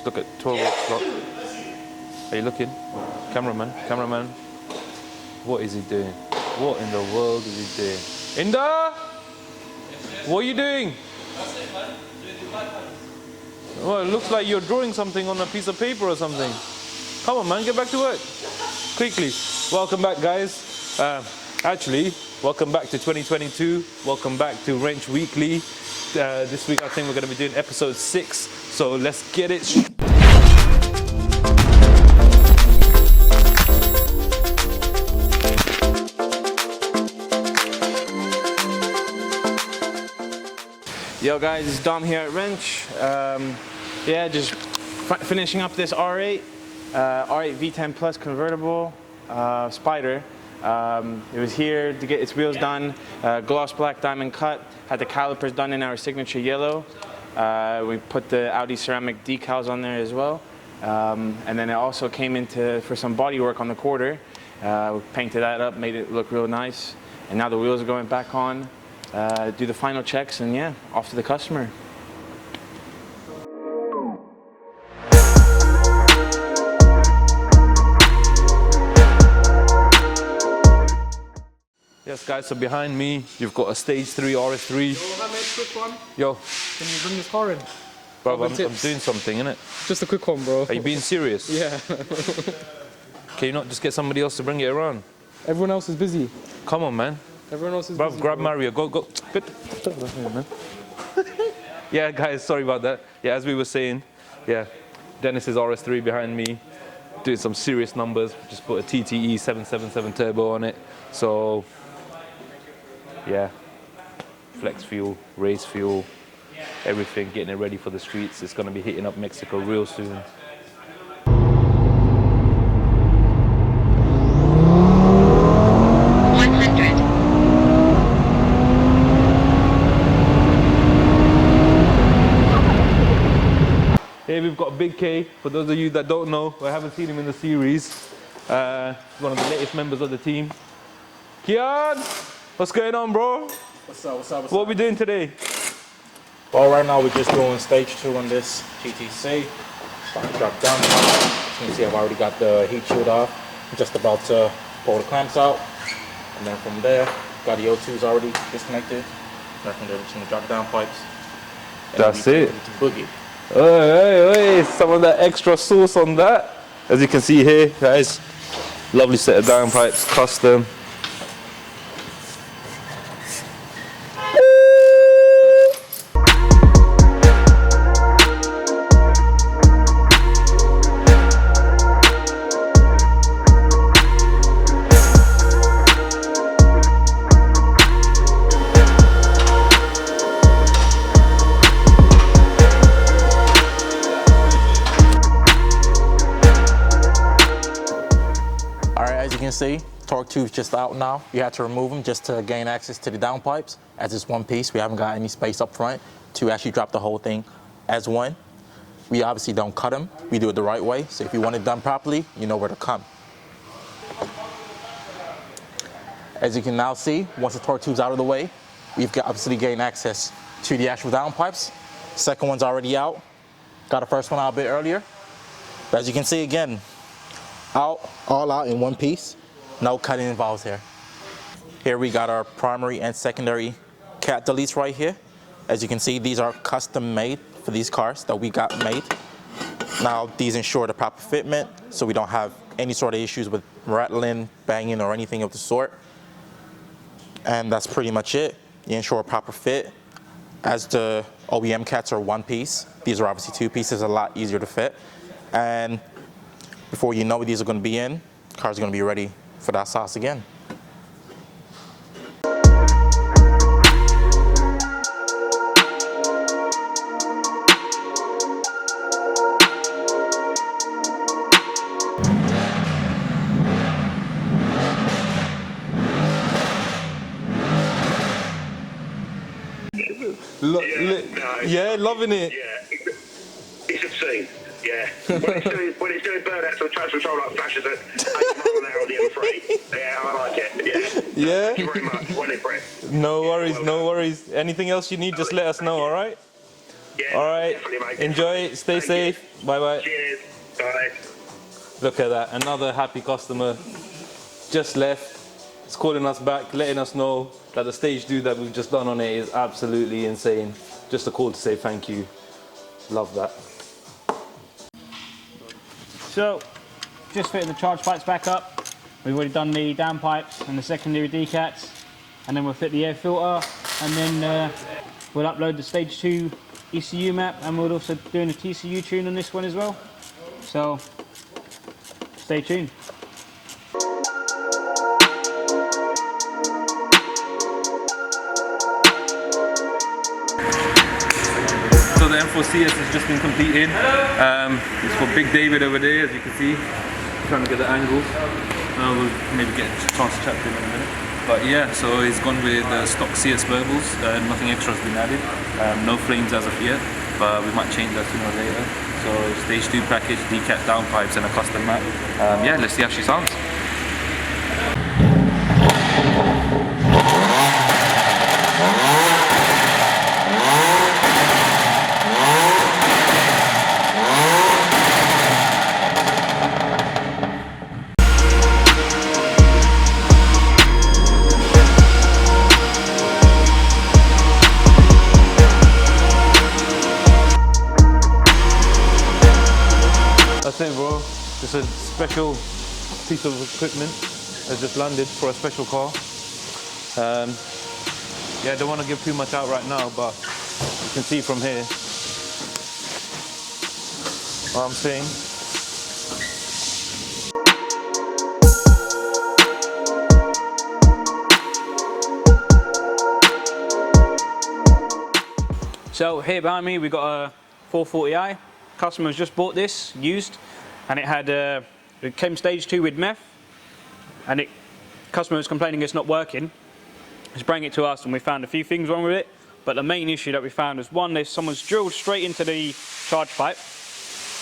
Just look at 12 o'clock. Are you looking? Cameraman. What is he doing? What in the world is he doing? Inda! What are you doing? That's it, man. Doing the bypass. Well, it looks like you're drawing something on a piece of paper or something. Come on, man, get back to work. Quickly. Welcome back, guys. Actually, welcome back to 2022. Welcome back to Wrench Weekly. This week, I think we're going to be doing episode 6. So let's get it. Yo guys, it's Dom here at Wrench. Yeah, just finishing up this R8 V10 Plus convertible Spider. It was here to get its wheels done, gloss black diamond cut, had the calipers done in our signature yellow. We put the Audi ceramic decals on there as well. And then it also came for some body work on the quarter. We painted that up, made it look real nice. And now the wheels are going back on. Do the final checks, and yeah, off to the customer. Yes, guys, so behind me, you've got a stage 3 RS3. Yo, quick one. Yo. Can you bring this car in? Bro, I'm doing something, innit? Just a quick one, bro. Are you being serious? Yeah. Can you not just get somebody else to bring it around? Everyone else is busy. Come on, man. Everyone else is Bro, busy. grab Mario, go. Yeah, guys, sorry about that. Yeah, as we were saying, yeah, Dennis's RS3 behind me, doing some serious numbers. Just put a TTE 777 turbo on it. So, yeah, flex fuel, race fuel, everything, getting it ready for the streets. It's gonna be hitting up Mexico real soon. Here we've got Big K. For those of you that don't know, or haven't seen him in the series, one of the latest members of the team. Kian, what's going on, bro? What's up? What are we doing today? Well, right now we're just doing stage 2 on this GTC. Starting to drop down. As you can see, I've already got the heat shield off. I'm just about to pull the clamps out. And then from there, got the O2s already disconnected. And from there, we're just gonna drop down pipes. That's it. Boogie. Hey, some of that extra sauce on that. As you can see here, guys, lovely set of downpipes, custom. See, torque tube's just out now. You have to remove them just to gain access to the downpipes. As it's one piece, we haven't got any space up front to actually drop the whole thing as one. We obviously don't cut them. We do it the right way. So if you want it done properly, you know where to come. As you can now see, once the torque tube's out of the way, we've got obviously gained access to the actual downpipes. Second one's already out. Got the first one out a bit earlier. But as you can see again, all out in one piece. No cutting involved here. Here we got our primary and secondary cat deletes right here. As you can see, these are custom made for these cars that we got made. Now, these ensure the proper fitment, so we don't have any sort of issues with rattling, banging, or anything of the sort. And that's pretty much it. You ensure a proper fit. As the OEM cats are one piece, these are obviously two pieces, a lot easier to fit. And before you know it, these are going to be in. The car's going to be ready for that sauce again. Yeah, loving it. Yeah, it's obscene. Yeah, when it's doing burnouts or traction control like flashes at 8 miles an hour on the M3. Yeah, I like it. Yeah. Yeah. Thank you very much. Well impressed. No worries, no worries. Anything else you need, just let us know, all right? Yeah, All right. definitely, mate. Enjoy. Stay Thank safe. Bye bye. you. Cheers. Bye. Look at that. Another happy customer just left. It's calling us back, letting us know that the stage 2 that we've just done on it is absolutely insane. Just a call to say thank you. Love that. So, just fitted the charge pipes back up. We've already done the downpipes and the secondary decats, and then we'll fit the air filter, and then we'll upload the stage 2 ECU map, and we'll also doing a TCU tune on this one as well. So, stay tuned. So the M4CS has just been completed. It's for Big David over there, as you can see. Trying to get the angle. We'll maybe get a chance to chat to him in a minute. But yeah, so he's gone with stock CS verbals. Nothing extra has been added. No flames as of yet, but we might change that sooner or later. So stage 2 package, decat downpipes and a custom map. Yeah, let's see how she sounds. That's it, bro. It's a special piece of equipment that just landed for a special car. Yeah, I don't want to give too much out right now, but you can see from here what I'm saying. So here behind me we got a 440i. Customer's just bought this used, and it had it came stage 2 with Meth, and customer was complaining it's not working. He's bringing it to us, and we found a few things wrong with it. But the main issue that we found was one, someone's drilled straight into the charge pipe,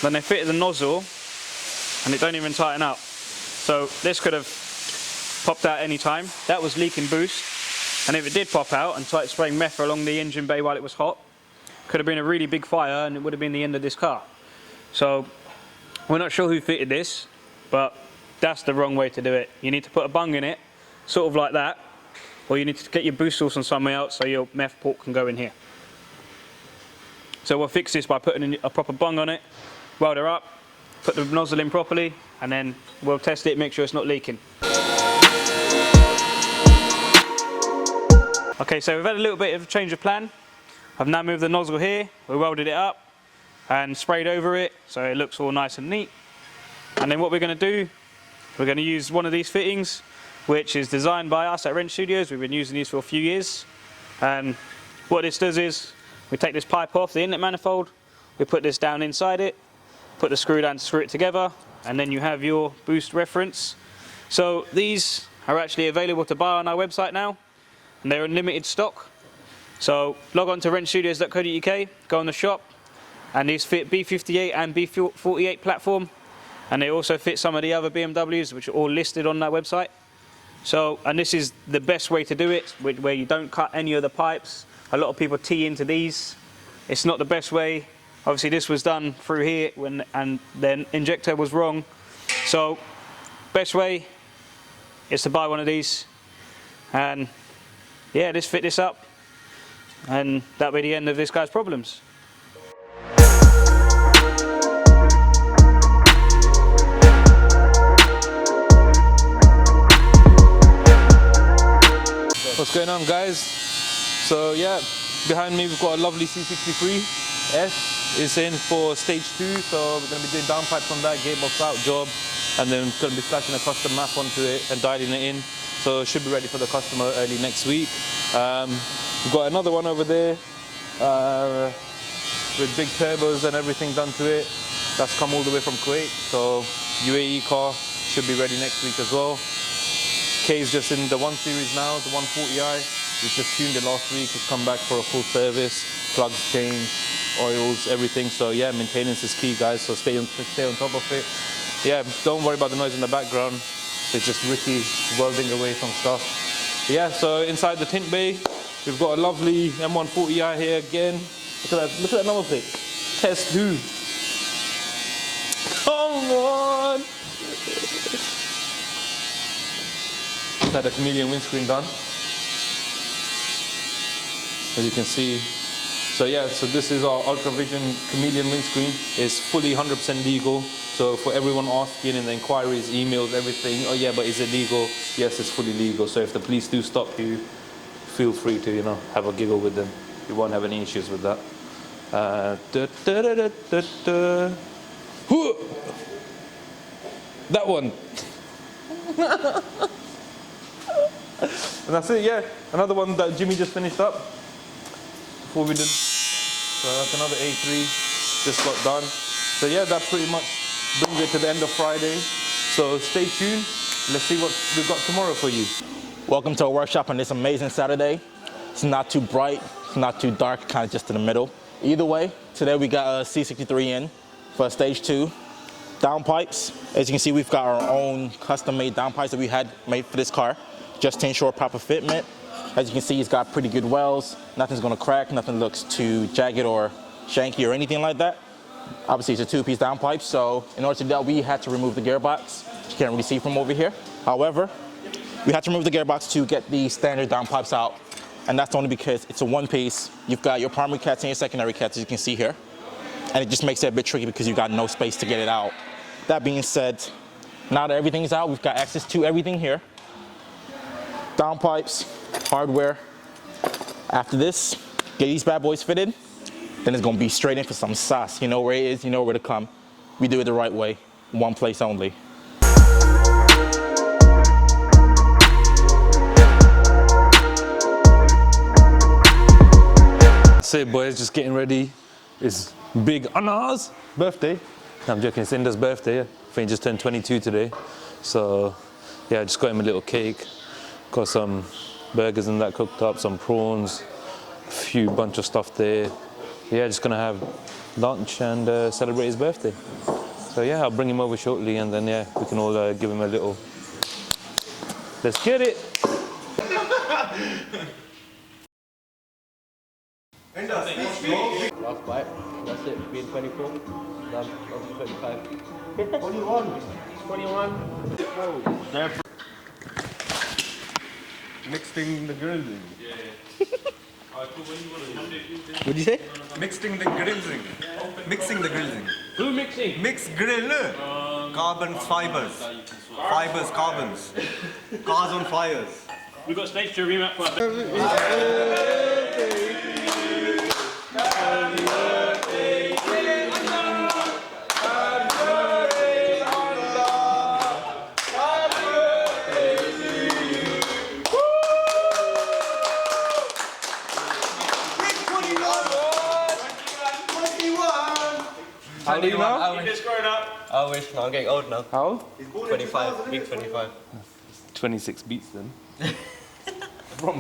then they fitted the nozzle, and it don't even tighten up. So this could have popped out any time. That was leaking boost, and if it did pop out and started spraying Meth along the engine bay while it was hot, could have been a really big fire, and it would have been the end of this car. So we're not sure who fitted this, but that's the wrong way to do it. You need to put a bung in it, sort of like that, or you need to get your boost source on somewhere else so your Meth port can go in here. So we'll fix this by putting a proper bung on it, weld her up, put the nozzle in properly, and then we'll test it, make sure it's not leaking. Okay, so we've had a little bit of a change of plan. I've now moved the nozzle here, we welded it up and sprayed over it so it looks all nice and neat. And then what we're going to do, we're going to use one of these fittings, which is designed by us at Wrench Studios. We've been using these for a few years. And what this does is, we take this pipe off the inlet manifold, we put this down inside it, put the screw down to screw it together, and then you have your boost reference. So these are actually available to buy on our website now, and they're in limited stock. So log on to wrenchstudios.co.uk, go on the shop, and these fit B58 and B48 platform, and they also fit some of the other BMWs, which are all listed on that website. So, and this is the best way to do it, where you don't cut any of the pipes. A lot of people tee into these. It's not the best way. Obviously this was done through here, and then injector was wrong. So best way is to buy one of these, and yeah, just fit this up, and that'll be the end of this guy's problems. What's going on, guys? So yeah, behind me we've got a lovely C63S. It's in for stage 2, so we're going to be doing downpipes on that, gearbox out job, and then going to be flashing a custom map onto it and dialing it in. So it should be ready for the customer early next week. We've got another one over there with big turbos and everything done to it. That's come all the way from Kuwait, so UAE car should be ready next week as well. K's just in the 1 Series now, the 140i. We just tuned it last week. It's come back for a full service, plugs changed, oils, everything. So yeah, maintenance is key, guys. So stay on top of it. Yeah, don't worry about the noise in the background. It's just Ricky welding away some stuff. Yeah, so inside the tint bay, we've got a lovely M140i here again. Look at that number plate. Test who? Come on! Just had a Chameleon windscreen done. As you can see. So yeah, so this is our Ultravision Chameleon windscreen. It's fully 100% legal. So for everyone asking in the inquiries, emails, everything, oh yeah, but is it legal? Yes, it's fully legal. So if the police do stop you, feel free to, you know, have a giggle with them. You won't have any issues with that. That one. And that's it, yeah. Another one that Jimmy just finished up before we did. So that's another A3 just got done. So yeah, that pretty much brings it to the end of Friday. So stay tuned. Let's see what we've got tomorrow for you. Welcome to our workshop on this amazing Saturday. It's not too bright, it's not too dark, kind of just in the middle. Either way, today we got a C63 in for stage 2. Downpipes. As you can see, we've got our own custom-made downpipes that we had made for this car, just to ensure proper fitment. As you can see, it's got pretty good wells. Nothing's gonna crack, nothing looks too jagged or shanky or anything like that. Obviously, it's a 2-piece downpipe, so in order to do that, we had to remove the gearbox, which you can't really see from over here. However, we had to remove the gearbox to get the standard downpipes out, and that's only because it's a 1-piece. You've got your primary cats and your secondary cats, as you can see here, and it just makes it a bit tricky because you've got no space to get it out. That being said, now that everything's out, we've got access to everything here. Downpipes, hardware. After this, get these bad boys fitted, then it's gonna be straight in for some sauce. You know where it is, you know where to come. We do it the right way, one place only. That's it, boys, just getting ready. It's Big Anna's birthday. No, I'm joking, it's Inda's birthday. I think he just turned 22 today. So yeah, I just got him a little cake. Got some burgers and that cooked up, some prawns, a few bunch of stuff there. Yeah, just gonna have lunch and celebrate his birthday. So yeah, I'll bring him over shortly and then yeah, we can all give him a little, let's get it. Last bite. That's it. Being 24. Done. Up to 25. 21. Mixing the grilling. What'd you say? Mixing the grilling. Mixing the grilling. Who mixing? Mix grill. Carbon fibers. Fibers, carbons. Cars on fires. We've got stage 2 remap for How old are you now? It's growing up. I wish. No, I'm getting old now. How old? 25. Big 25. 26 beats then. From